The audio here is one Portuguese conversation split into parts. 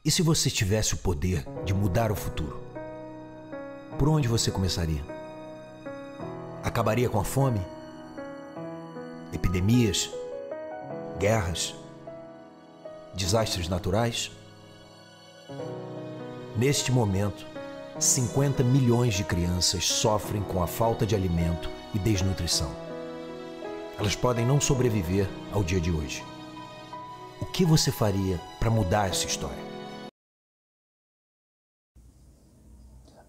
E se você tivesse o poder de mudar o futuro? Por onde você começaria? Acabaria com a fome? Epidemias? Guerras? Desastres naturais? Neste momento, 50 milhões de crianças sofrem com a falta de alimento e desnutrição. Elas podem não sobreviver ao dia de hoje. O que você faria para mudar essa história?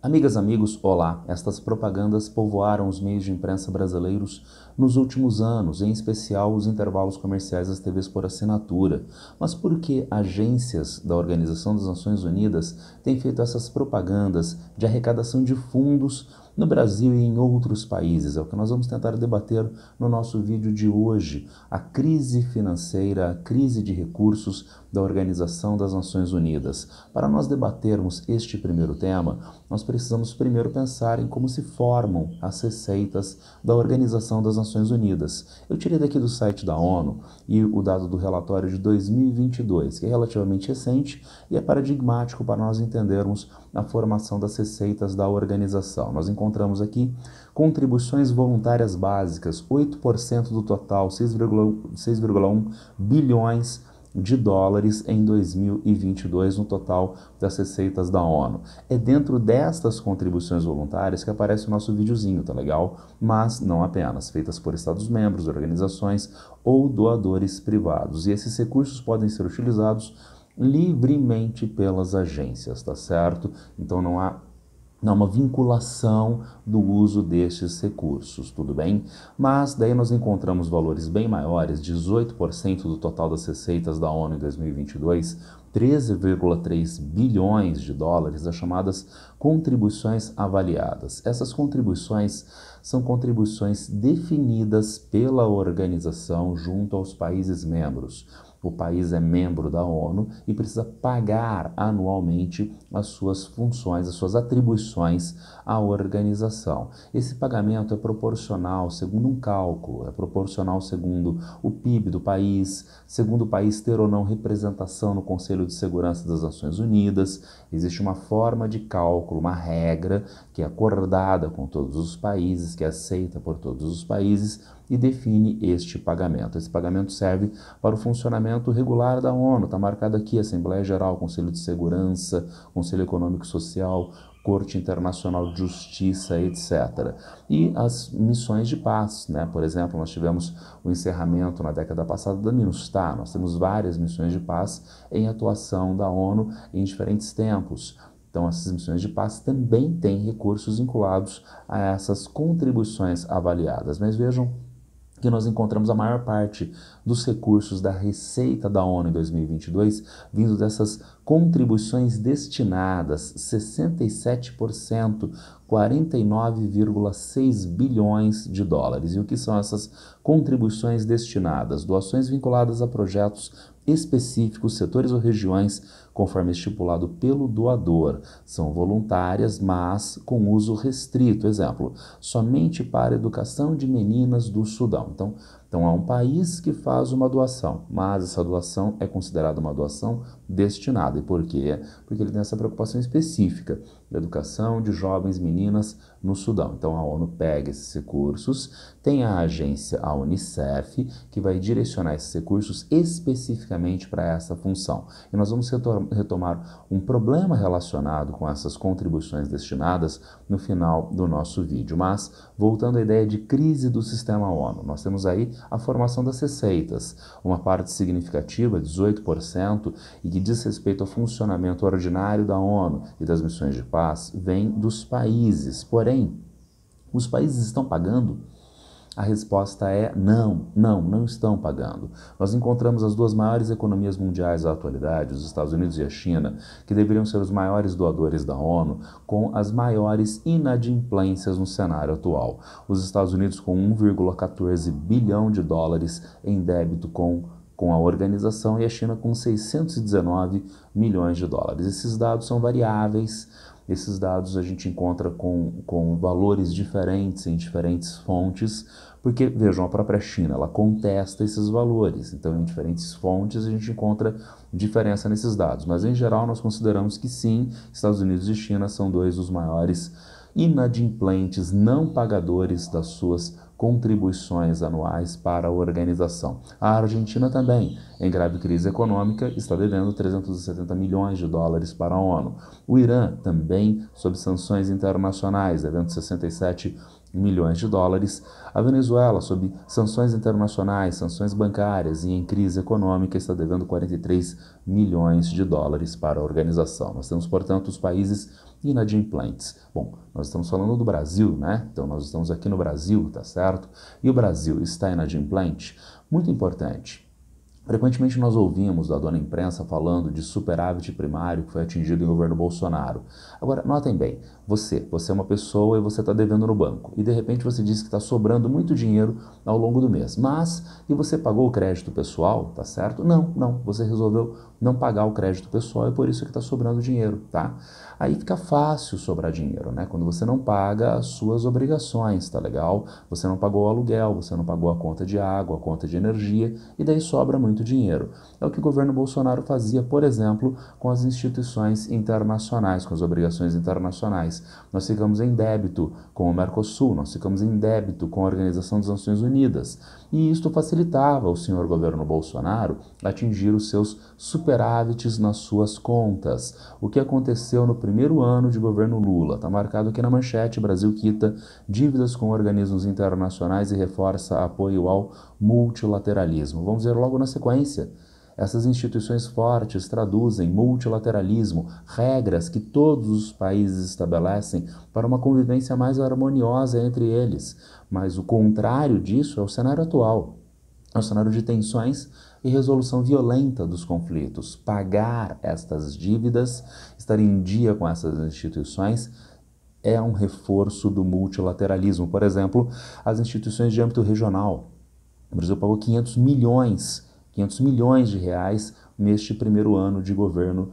Amigas, amigos, olá! Estas propagandas povoaram os meios de imprensa brasileiros nos últimos anos, em especial os intervalos comerciais das TVs por assinatura. Mas por que agências da Organização das Nações Unidas têm feito essas propagandas de arrecadação de fundos no Brasil e em outros países? É o que nós vamos tentar debater no nosso vídeo de hoje. A crise financeira, a crise de recursos da Organização das Nações Unidas. Para nós debatermos este primeiro tema, nós precisamos primeiro pensar em como se formam as receitas da Organização das Nações Unidas. Eu tirei daqui do site da ONU e o dado do relatório de 2022, que é relativamente recente e é paradigmático para nós entendermos a formação das receitas da organização. Nós encontramos aqui contribuições voluntárias básicas, 8% do total, 6,1 bilhões de dólares em 2022 no total das receitas da ONU. É dentro destas contribuições voluntárias que aparece o nosso videozinho, tá legal? Mas não apenas, feitas por Estados-membros, organizações ou doadores privados. E esses recursos podem ser utilizados livremente pelas agências, tá certo? Então não há uma vinculação do uso destes recursos, tudo bem? Mas daí nós encontramos valores bem maiores, 18% do total das receitas da ONU em 2022, 13,3 bilhões de dólares, as chamadas contribuições avaliadas. Essas contribuições são contribuições definidas pela organização junto aos países membros. O país é membro da ONU e precisa pagar anualmente as suas funções, as suas atribuições à organização. Esse pagamento é proporcional segundo um cálculo, é proporcional segundo o PIB do país, segundo o país ter ou não representação no Conselho de Segurança das Nações Unidas. Existe uma forma de cálculo, uma regra que é acordada com todos os países, que é aceita por todos os países e define este pagamento. Esse pagamento serve para o funcionamento regular da ONU, está marcado aqui, Assembleia Geral, Conselho de Segurança, Conselho Econômico e Social, Corte Internacional de Justiça, etc. E as missões de paz, né? Por exemplo, nós tivemos o encerramento na década passada da MINUSTAH, nós temos várias missões de paz em atuação da ONU em diferentes tempos. Então, essas missões de paz também têm recursos vinculados a essas contribuições avaliadas. Mas vejam que nós encontramos a maior parte dos recursos da receita da ONU em 2022 vindo dessas contribuições destinadas, 67%, 49,6 bilhões de dólares. E o que são essas contribuições destinadas? Doações vinculadas a projetos específicos, setores ou regiões, conforme estipulado pelo doador. São voluntárias, mas com uso restrito. Exemplo, somente para a educação de meninas do Sudão. Então há um país que faz uma doação, mas essa doação é considerada uma doação destinada. E por quê? Porque ele tem essa preocupação específica da educação de jovens meninas no Sudão. Então a ONU pega esses recursos, tem a agência, a Unicef, que vai direcionar esses recursos especificamente para essa função. E nós vamos retomar um problema relacionado com essas contribuições destinadas no final do nosso vídeo. Mas, voltando à ideia de crise do sistema ONU, nós temos aí a formação das receitas, uma parte significativa, 18%, e que diz respeito ao funcionamento ordinário da ONU e das missões de paz, vem dos países. Porém, os países estão pagando? A resposta é não estão pagando. Nós encontramos as duas maiores economias mundiais da atualidade, os Estados Unidos e a China, que deveriam ser os maiores doadores da ONU, com as maiores inadimplências no cenário atual. Os Estados Unidos com 1,14 bilhão de dólares em débito com a organização e a China com 619 milhões de dólares. Esses dados são variáveis. Esses dados a gente encontra com valores diferentes em diferentes fontes, Porque, vejam, a própria China, ela contesta esses valores. Então, em diferentes fontes, a gente encontra diferença nesses dados. Mas, em geral, nós consideramos que sim, Estados Unidos e China são dois dos maiores inadimplentes não pagadores das suas contribuições anuais para a organização. A Argentina também, em grave crise econômica, está devendo 370 milhões de dólares para a ONU. O Irã também sob sanções internacionais, devendo 67 milhões de dólares. A Venezuela, sob sanções internacionais, sanções bancárias e em crise econômica, está devendo 43 milhões de dólares para a organização. Nós temos, portanto, os países inadimplentes. Bom, nós estamos falando do Brasil, né? Então, nós estamos aqui no Brasil, tá certo? E o Brasil está inadimplente? Muito importante. Frequentemente nós ouvimos da dona imprensa falando de superávit primário que foi atingido em governo Bolsonaro. Agora, notem bem, você é uma pessoa e você está devendo no banco. E de repente você diz que está sobrando muito dinheiro ao longo do mês. Mas, e você pagou o crédito pessoal, tá certo? Não, você resolveu não pagar o crédito pessoal e por isso que está sobrando dinheiro, tá? Aí fica fácil sobrar dinheiro, né? Quando você não paga as suas obrigações, tá legal? Você não pagou o aluguel, você não pagou a conta de água, a conta de energia, e daí sobra muito dinheiro. É o que o governo Bolsonaro fazia, por exemplo, com as instituições internacionais, com as obrigações internacionais. Nós ficamos em débito com o Mercosul, nós ficamos em débito com a Organização das Nações Unidas. E isto facilitava o senhor governo Bolsonaro atingir os seus superávites nas suas contas. O que aconteceu no primeiro ano de governo Lula? Está marcado aqui na manchete: Brasil quita dívidas com organismos internacionais e reforça apoio ao multilateralismo. Vamos ver logo na sequência. Essas instituições fortes traduzem multilateralismo, regras que todos os países estabelecem para uma convivência mais harmoniosa entre eles. Mas o contrário disso é o cenário atual. É o cenário de tensões e resolução violenta dos conflitos. Pagar estas dívidas, estar em dia com essas instituições, é um reforço do multilateralismo. Por exemplo, as instituições de âmbito regional. O Brasil pagou 500 milhões de reais neste primeiro ano de governo,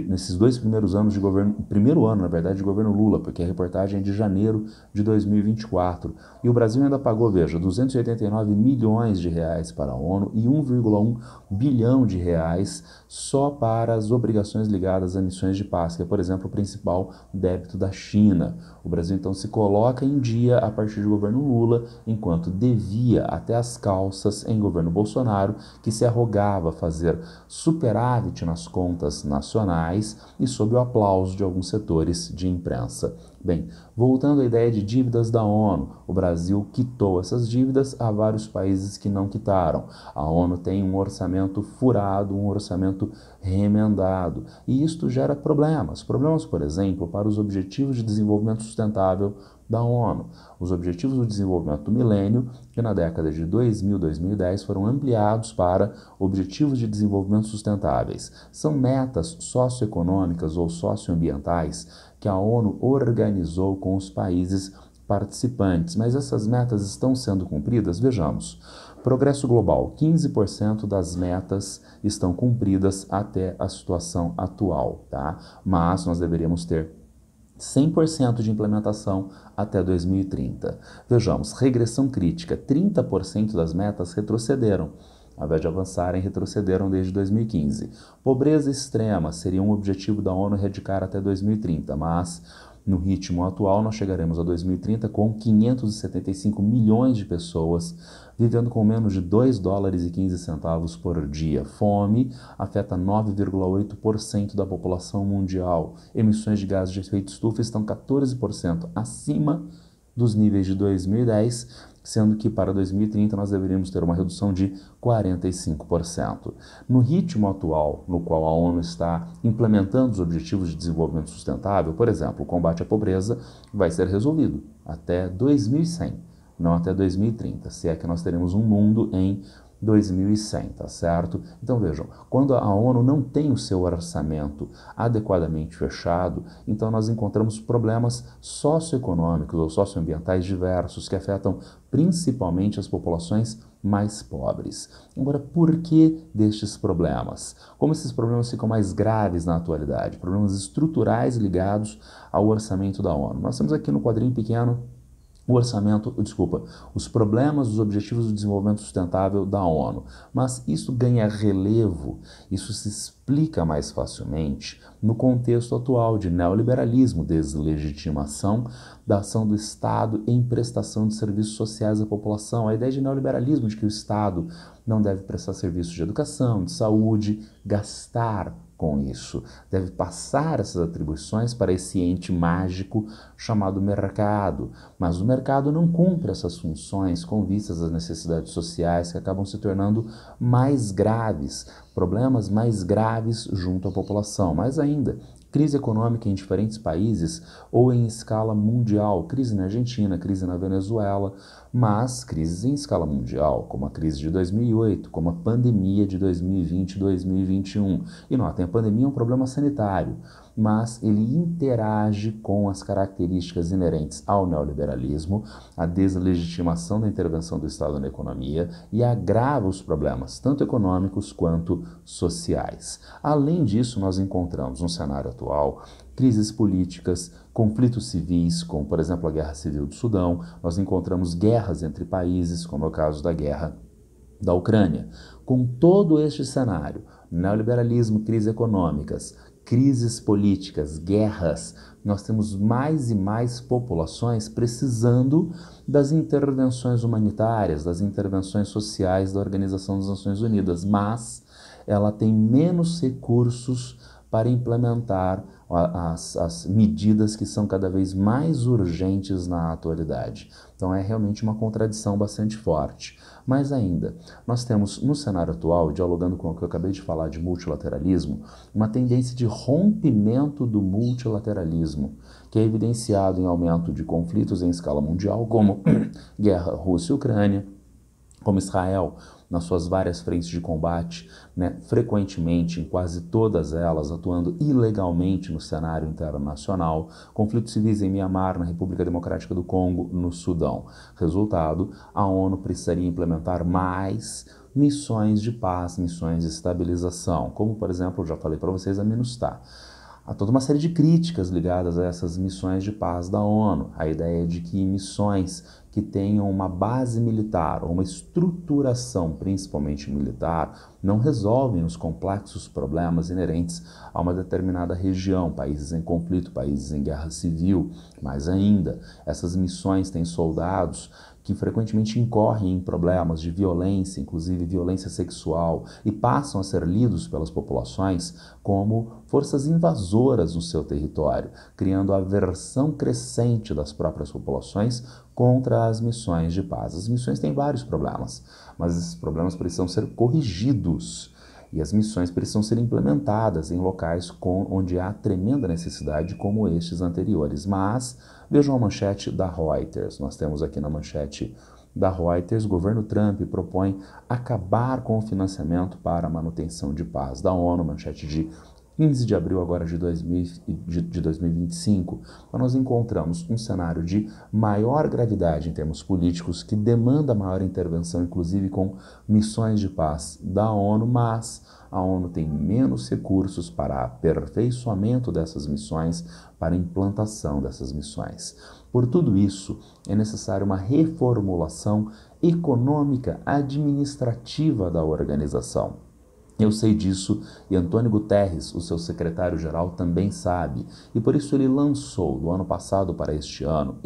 nesses dois primeiros anos de governo, primeiro ano, na verdade, de governo Lula, porque a reportagem é de janeiro de 2024. E o Brasil ainda pagou, veja, 289 milhões de reais para a ONU e 1,1 bilhão de reais só para as obrigações ligadas a missões de paz, que é, por exemplo, o principal débito da China. O Brasil, então, se coloca em dia a partir do governo Lula, enquanto devia até as calças em governo Bolsonaro, que se arrogava fazer superávit nas contas nacionais e sob o aplauso de alguns setores de imprensa. Bem, voltando à ideia de dívidas da ONU, o Brasil quitou essas dívidas a vários países que não quitaram. A ONU tem um orçamento furado, um orçamento remendado, e isto gera problemas. Problemas, por exemplo, para os Objetivos de Desenvolvimento Sustentável da ONU. Os Objetivos do Desenvolvimento do Milênio, que na década de 2000 e 2010 foram ampliados para Objetivos de Desenvolvimento Sustentáveis. São metas socioeconômicas ou socioambientais que a ONU organizou com os países participantes. Mas essas metas estão sendo cumpridas? Vejamos. Progresso global: 15% das metas estão cumpridas até a situação atual, tá? Mas nós deveríamos ter 100% de implementação até 2030. Vejamos, regressão crítica: 30% das metas retrocederam. Ao invés de avançarem, retrocederam desde 2015. Pobreza extrema seria um objetivo da ONU erradicar até 2030, mas no ritmo atual nós chegaremos a 2030 com 575 milhões de pessoas vivendo com menos de 2 dólares e 15 centavos por dia. Fome afeta 9,8% da população mundial. Emissões de gases de efeito estufa estão 14% acima dos níveis de 2010, sendo que para 2030 nós deveríamos ter uma redução de 45%. No ritmo atual, no qual a ONU está implementando os Objetivos de Desenvolvimento Sustentável, por exemplo, o combate à pobreza vai ser resolvido até 2100, não até 2030, se é que nós teremos um mundo em 2100, tá certo? Então vejam, quando a ONU não tem o seu orçamento adequadamente fechado, então nós encontramos problemas socioeconômicos ou socioambientais diversos que afetam principalmente as populações mais pobres. Agora, por que destes problemas? Como esses problemas ficam mais graves na atualidade? Problemas estruturais ligados ao orçamento da ONU. Nós temos aqui no quadrinho pequeno os problemas dos Objetivos do Desenvolvimento Sustentável da ONU. Mas isso ganha relevo, isso se explica mais facilmente no contexto atual de neoliberalismo, deslegitimação da ação do Estado em prestação de serviços sociais à população. A ideia de neoliberalismo de que o Estado não deve prestar serviços de educação, de saúde, gastar com isso, deve passar essas atribuições para esse ente mágico chamado mercado, mas o mercado não cumpre essas funções com vistas às necessidades sociais que acabam se tornando mais graves, problemas mais graves junto à população. Mais ainda, crise econômica em diferentes países ou em escala mundial, crise na Argentina, crise na Venezuela, mas crises em escala mundial, como a crise de 2008, como a pandemia de 2020 e 2021. E notem, a pandemia é um problema sanitário, mas ele interage com as características inerentes ao neoliberalismo, a deslegitimação da intervenção do Estado na economia e agrava os problemas, tanto econômicos quanto sociais. Além disso, nós encontramos no cenário atual crises políticas, conflitos civis, como por exemplo a Guerra Civil do Sudão, nós encontramos guerras entre países, como é o caso da guerra da Ucrânia. Com todo este cenário, neoliberalismo, crises econômicas, crises políticas, guerras, nós temos mais e mais populações precisando das intervenções humanitárias, das intervenções sociais da Organização das Nações Unidas, mas ela tem menos recursos para implementar as medidas que são cada vez mais urgentes na atualidade. Então é realmente uma contradição bastante forte. Mais ainda, nós temos no cenário atual, dialogando com o que eu acabei de falar de multilateralismo, uma tendência de rompimento do multilateralismo, que é evidenciado em aumento de conflitos em escala mundial, como guerra Rússia e Ucrânia, como Israel, nas suas várias frentes de combate, frequentemente, em quase todas elas, atuando ilegalmente no cenário internacional, conflitos civis em Mianmar, na República Democrática do Congo, no Sudão. Resultado, a ONU precisaria implementar mais missões de paz, missões de estabilização, como, por exemplo, eu já falei para vocês, a MINUSTAH. Há toda uma série de críticas ligadas a essas missões de paz da ONU, a ideia de que missões que tenham uma base militar ou uma estruturação principalmente militar não resolvem os complexos problemas inerentes a uma determinada região, países em conflito, países em guerra civil. Mais ainda, essas missões têm soldados que frequentemente incorrem em problemas de violência, inclusive violência sexual, e passam a ser lidos pelas populações como forças invasoras no seu território, criando aversão crescente das próprias populações contra as missões de paz. As missões têm vários problemas, mas esses problemas precisam ser corrigidos e as missões precisam ser implementadas em locais onde há tremenda necessidade, como estes anteriores. Mas vejam a manchete da Reuters. Nós temos aqui na manchete da Reuters, o governo Trump propõe acabar com o financiamento para a manutenção de paz da ONU, manchete de 15 de abril agora de 2025, então nós encontramos um cenário de maior gravidade em termos políticos que demanda maior intervenção, inclusive com missões de paz da ONU, mas a ONU tem menos recursos para aperfeiçoamento dessas missões, para implantação dessas missões. Por tudo isso, é necessária uma reformulação econômica administrativa da organização. Eu sei disso e Antônio Guterres, o seu secretário-geral, também sabe. E por isso ele lançou, do ano passado para este ano,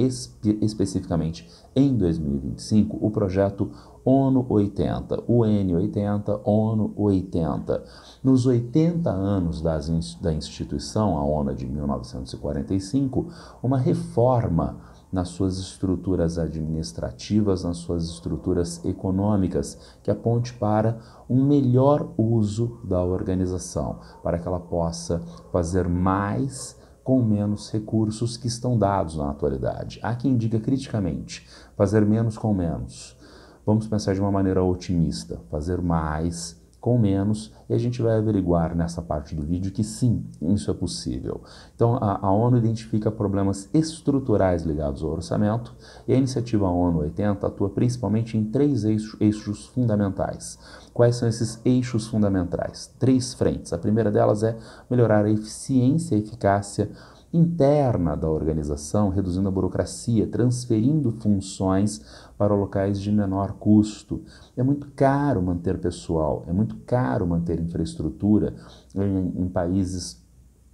especificamente em 2025, o projeto ONU 80, UN 80, ONU 80. Nos 80 anos da instituição, a ONU de 1945, uma reforma nas suas estruturas administrativas, nas suas estruturas econômicas, que aponte para um melhor uso da organização, para que ela possa fazer mais com menos recursos que estão dados na atualidade. Há quem diga criticamente, fazer menos com menos. Vamos pensar de uma maneira otimista, fazer mais com menos, e a gente vai averiguar nessa parte do vídeo que sim, isso é possível. Então, a ONU identifica problemas estruturais ligados ao orçamento, e a iniciativa ONU 80 atua principalmente em três eixos fundamentais. Quais são esses eixos fundamentais? 3 frentes. A primeira delas é melhorar a eficiência e eficácia interna da organização, reduzindo a burocracia, transferindo funções para locais de menor custo. É muito caro manter pessoal, é muito caro manter infraestrutura em países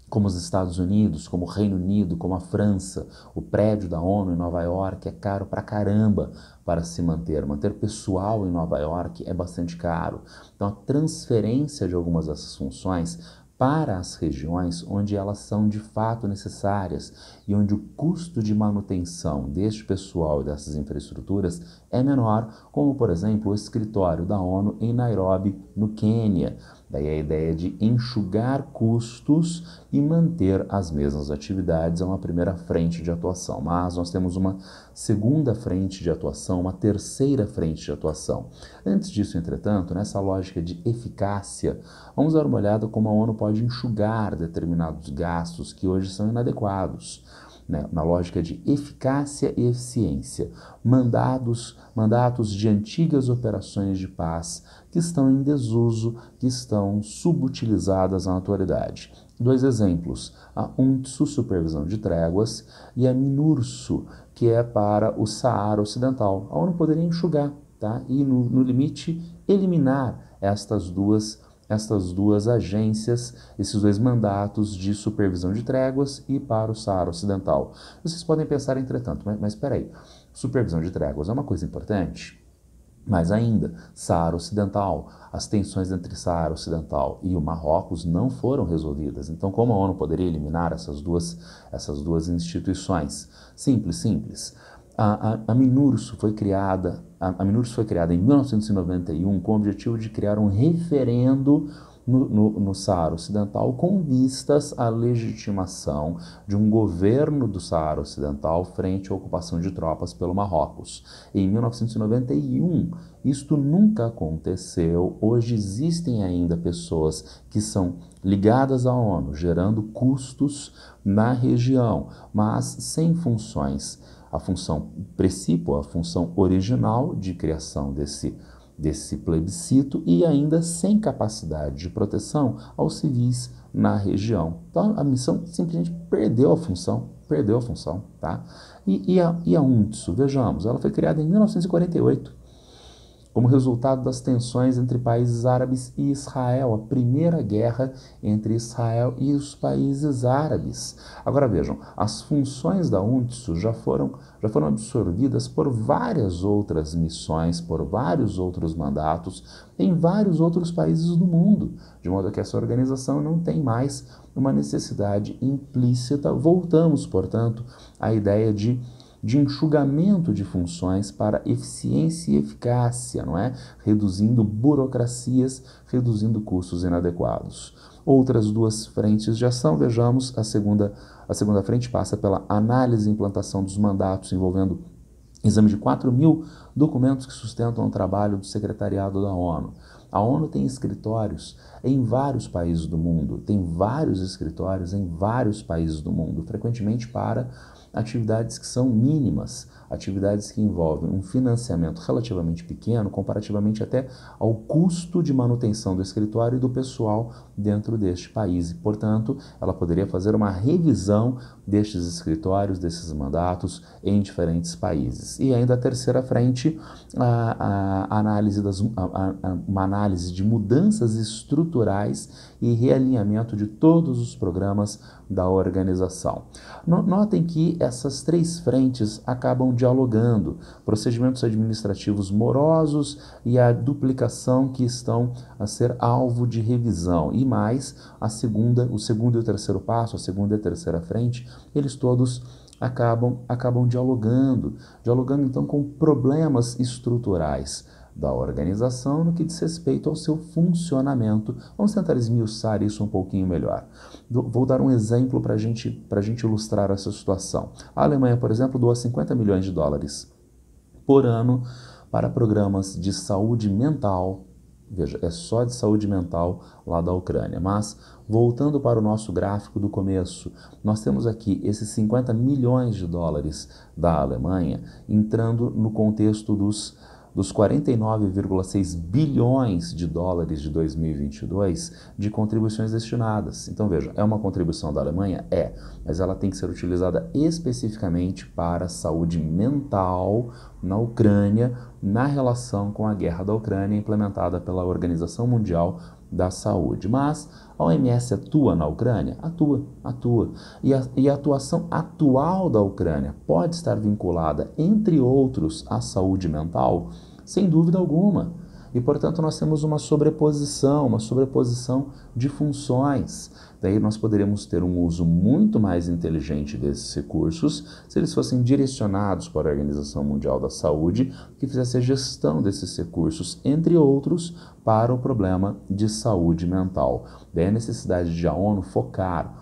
como os Estados Unidos, como o Reino Unido, como a França. O prédio da ONU em Nova York é caro pra caramba para se manter. Manter pessoal em Nova York é bastante caro. Então, a transferência de algumas dessas funções para as regiões onde elas são de fato necessárias e onde o custo de manutenção deste pessoal e dessas infraestruturas é menor, como, por exemplo, o escritório da ONU em Nairobi, no Quênia. Daí a ideia de enxugar custos e manter as mesmas atividades é uma primeira frente de atuação. Mas nós temos uma segunda frente de atuação, uma terceira frente de atuação. Antes disso, entretanto, nessa lógica de eficácia, vamos dar uma olhada como a ONU pode enxugar determinados gastos que hoje são inadequados. Na lógica de eficácia e eficiência, mandatos de antigas operações de paz que estão em desuso, que estão subutilizadas na atualidade. Dois exemplos, a UNTSO, Supervisão de Tréguas, e a MINURSO, que é para o Saara Ocidental. A ONU poderia enxugar, tá? E no limite eliminar estas duas agências, esses dois mandatos de supervisão de tréguas e para o Saara Ocidental. Vocês podem pensar, entretanto, mas espera aí, supervisão de tréguas é uma coisa importante? Mais ainda, Saara Ocidental, as tensões entre Saara Ocidental e o Marrocos não foram resolvidas. Então, como a ONU poderia eliminar essas duas instituições? Simples. A MINURSO foi criada em 1991 com o objetivo de criar um referendo no Saara Ocidental com vistas à legitimação de um governo do Saara Ocidental frente à ocupação de tropas pelo Marrocos. Em 1991, isto nunca aconteceu. Hoje existem ainda pessoas que são ligadas à ONU, gerando custos na região, mas sem funções. A função principal, a função original de criação desse plebiscito e ainda sem capacidade de proteção aos civis na região. Então, a missão simplesmente perdeu a função, tá? E a UNTSO, vejamos, ela foi criada em 1948, como resultado das tensões entre países árabes e Israel, a primeira guerra entre Israel e os países árabes. Agora vejam, as funções da UNTSO já foram absorvidas por várias outras missões, por vários outros mandatos em vários outros países do mundo, de modo que essa organização não tem mais uma necessidade implícita. Voltamos, portanto, à ideia de enxugamento de funções para eficiência e eficácia, não é? Reduzindo burocracias, reduzindo custos inadequados. Outras duas frentes de ação, vejamos, a segunda frente passa pela análise e implantação dos mandatos envolvendo exame de 4.000 documentos que sustentam o trabalho do secretariado da ONU. A ONU tem escritórios em vários países do mundo, frequentemente para atividades que são mínimas, atividades que envolvem um financiamento relativamente pequeno, comparativamente até ao custo de manutenção do escritório e do pessoal dentro deste país. E, portanto, ela poderia fazer uma revisão destes escritórios, desses mandatos em diferentes países. E ainda a terceira frente, uma análise de mudanças estruturais e realinhamento de todos os programas da organização. Notem que essas três frentes acabam dialogando, procedimentos administrativos morosos e a duplicação que estão a ser alvo de revisão. E mais, o segundo e o terceiro passo, a segunda e a terceira frente, eles todos acabam dialogando então com problemas estruturais da organização no que diz respeito ao seu funcionamento. Vamos tentar esmiuçar isso um pouquinho melhor. Vou dar um exemplo para a gente ilustrar essa situação. A Alemanha, por exemplo, doa 50 milhões de dólares por ano para programas de saúde mental. Veja, é só de saúde mental lá da Ucrânia. Mas, voltando para o nosso gráfico do começo, nós temos aqui esses 50 milhões de dólares da Alemanha entrando no contexto dos 49,6 bilhões de dólares de 2022 de contribuições destinadas. Então veja, é uma contribuição da Alemanha? É, mas ela tem que ser utilizada especificamente para a saúde mental na Ucrânia, na relação com a guerra da Ucrânia implementada pela Organização Mundial da Saúde. Mas a OMS atua na Ucrânia? Atua. E a atuação atual da Ucrânia pode estar vinculada, entre outros, à saúde mental? Sem dúvida alguma. E, portanto, nós temos uma sobreposição de funções. Daí nós poderíamos ter um uso muito mais inteligente desses recursos se eles fossem direcionados para a Organização Mundial da Saúde, que fizesse a gestão desses recursos, entre outros, para o problema de saúde mental. Daí a necessidade de a ONU focar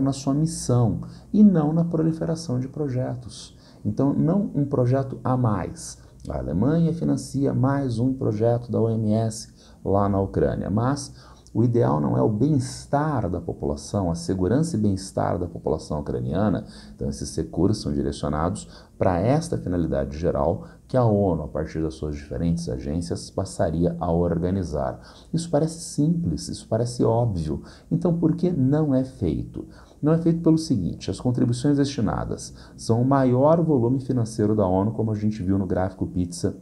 na sua missão e não na proliferação de projetos. Então, não um projeto a mais. A Alemanha financia mais um projeto da OMS lá na Ucrânia, mas o ideal não é o bem-estar da população, a segurança e bem-estar da população ucraniana. Então esses recursos são direcionados para esta finalidade geral que a ONU, a partir das suas diferentes agências, passaria a organizar. Isso parece simples, isso parece óbvio. Então por que não é feito? Não é feito pelo seguinte: as contribuições destinadas são o maior volume financeiro da ONU, como a gente viu no gráfico pizza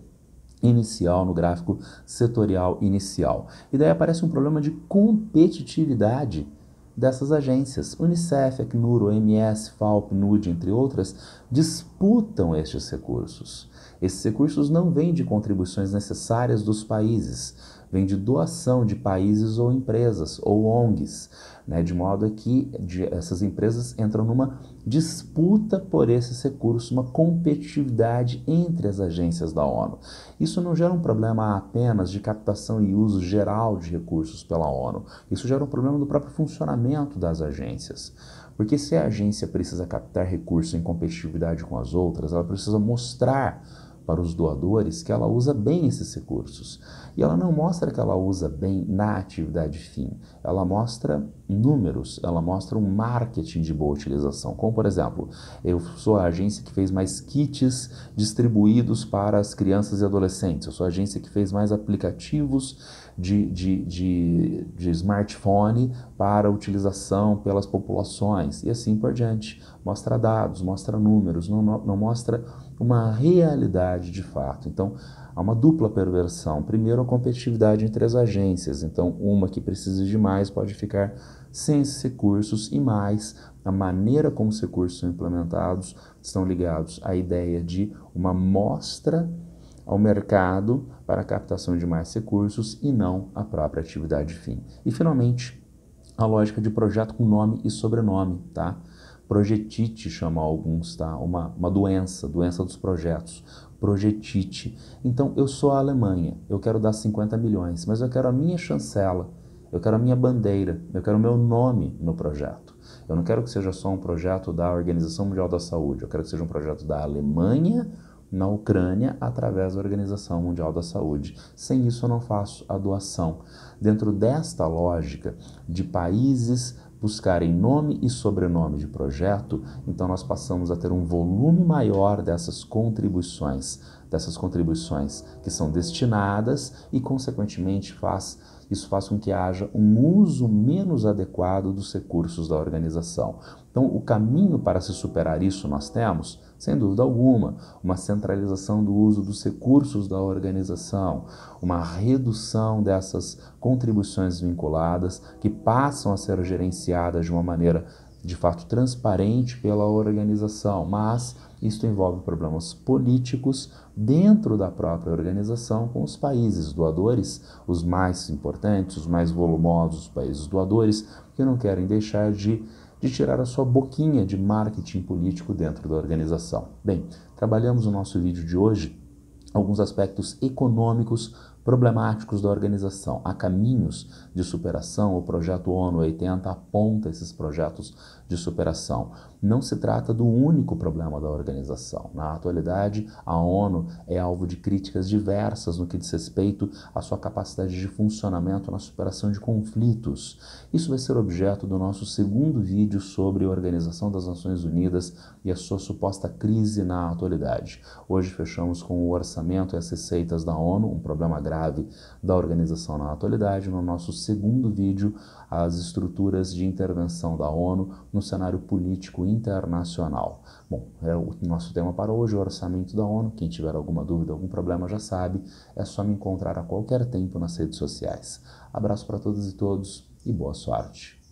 inicial, no gráfico setorial inicial. E daí aparece um problema de competitividade dessas agências. Unicef, Acnur, OMS, FAO, PNUD, entre outras, disputam estes recursos. Esses recursos não vêm de contribuições necessárias dos países, vêm de doação de países ou empresas ou ONGs, né, de modo que essas empresas entram numa disputa por esses recursos, uma competitividade entre as agências da ONU. Isso não gera um problema apenas de captação e uso geral de recursos pela ONU, isso gera um problema do próprio funcionamento das agências. Porque se a agência precisa captar recursos em competitividade com as outras, ela precisa mostrar para os doadores que ela usa bem esses recursos. E ela não mostra que ela usa bem na atividade fim, ela mostra números, ela mostra um marketing de boa utilização. Como, por exemplo, eu sou a agência que fez mais kits distribuídos para as crianças e adolescentes, eu sou a agência que fez mais aplicativos de smartphone para utilização pelas populações, e assim por diante. Mostra dados, mostra números, não mostra uma realidade de fato. Então, há uma dupla perversão. Primeiro, a competitividade entre as agências. Então, uma que precisa de mais pode ficar sem esses recursos, e mais, a maneira como os recursos são implementados estão ligados à ideia de uma mostra ao mercado para a captação de mais recursos e não à própria atividade fim. E, finalmente, a lógica de projeto com nome e sobrenome, tá? Projetite chama alguns, tá? Uma doença dos projetos, projetite. Então, eu sou a Alemanha, eu quero dar 50 milhões, mas eu quero a minha chancela, eu quero a minha bandeira, eu quero o meu nome no projeto. Eu não quero que seja só um projeto da Organização Mundial da Saúde, eu quero que seja um projeto da Alemanha na Ucrânia através da Organização Mundial da Saúde. Sem isso eu não faço a doação. Dentro desta lógica de países buscarem nome e sobrenome de projeto, então nós passamos a ter um volume maior dessas contribuições que são destinadas e, consequentemente, isso faz com que haja um uso menos adequado dos recursos da organização. Então, o caminho para se superar isso nós temos, sem dúvida alguma, uma centralização do uso dos recursos da organização, uma redução dessas contribuições vinculadas que passam a ser gerenciadas de uma maneira de fato transparente pela organização, mas isso envolve problemas políticos dentro da própria organização com os países doadores, os mais importantes, os mais volumosos países doadores, que não querem deixar de tirar a sua boquinha de marketing político dentro da organização. Bem, trabalhamos no nosso vídeo de hoje alguns aspectos econômicos problemáticos da organização. Há caminhos de superação, o projeto ONU 80 aponta esses projetos de superação. Não se trata do único problema da organização. Na atualidade, a ONU é alvo de críticas diversas no que diz respeito à sua capacidade de funcionamento na superação de conflitos. Isso vai ser objeto do nosso segundo vídeo sobre a Organização das Nações Unidas e a sua suposta crise na atualidade. Hoje fechamos com o orçamento e as receitas da ONU, um problema grave da organização na atualidade. No nosso segundo vídeo, as estruturas de intervenção da ONU no cenário político internacional. Bom, é o nosso tema para hoje, o orçamento da ONU. Quem tiver alguma dúvida, algum problema já sabe, é só me encontrar a qualquer tempo nas redes sociais. Abraço para todas e todos e boa sorte.